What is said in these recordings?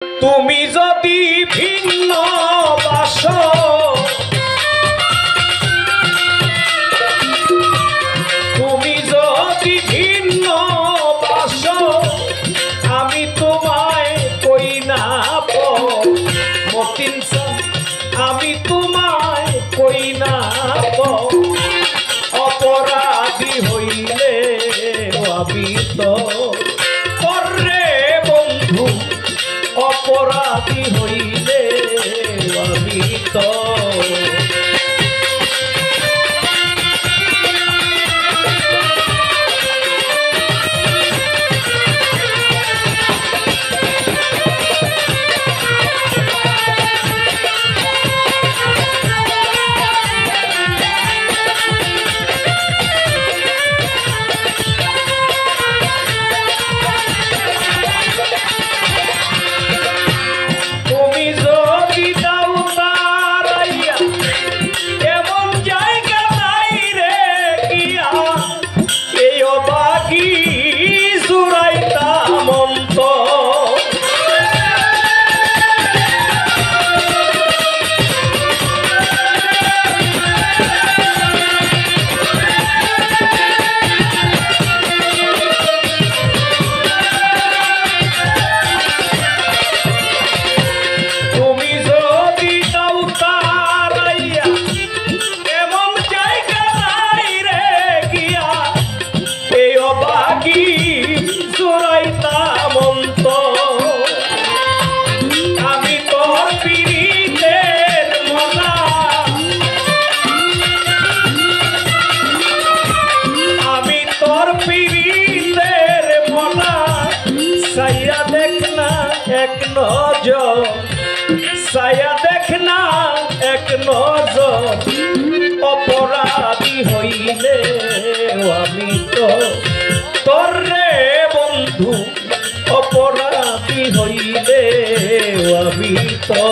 তুমি যদি ভিন্ন বাসো, তুমি যদি ভিন্ন বাসো, আমি তোমায় কই না মতিন, আমি তোমায় কই না অপরাধী হইলে আমি তো করে বন্ধু, অপরাধী হইলে আমি তো এক নজর, সায়া দেখনা এক নজর, অপরাধী হইলে আমি তো তোর রে বন্ধু, অপরাধী হইলে আমি তো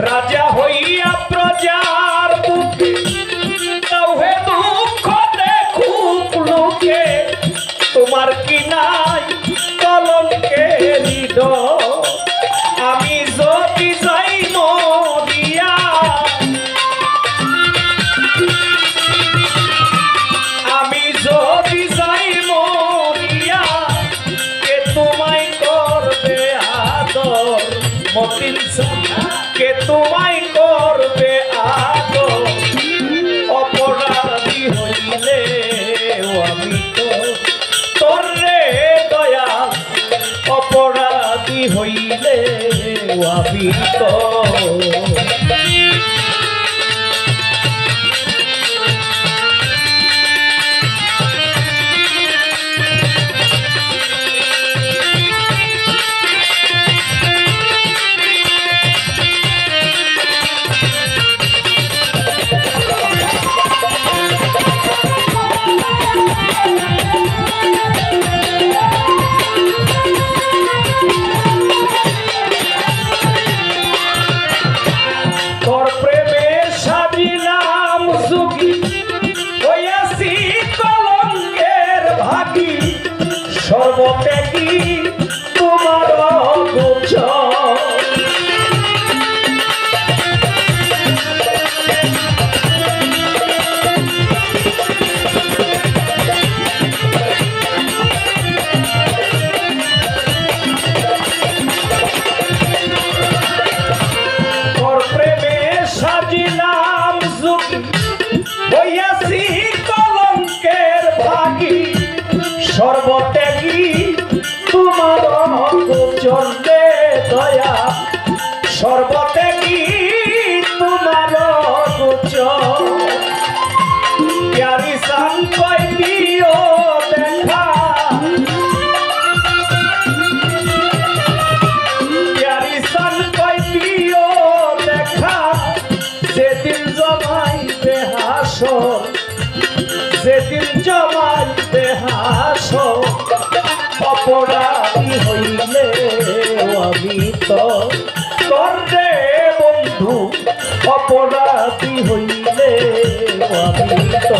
রাজা হইয়া প্রজার বুকে তাওহে দুঃখ দেখুক লোকে, তোমার কি নাই কলঙ্কের হৃদয়, আমি যদি যাই মরিয়া, আমি যদি যাই মরিয়া, কে তোমায় করবে আদর মতিন, কে তোমায় করবে আদর, অপরাধী হইলে আমি তো তোর রে দয়াল, অপরাধী হইলে আমি তো সর্বত্যাগী তোমার গোচর। তরে বন্ধু অপরাধী হইলে আমি তো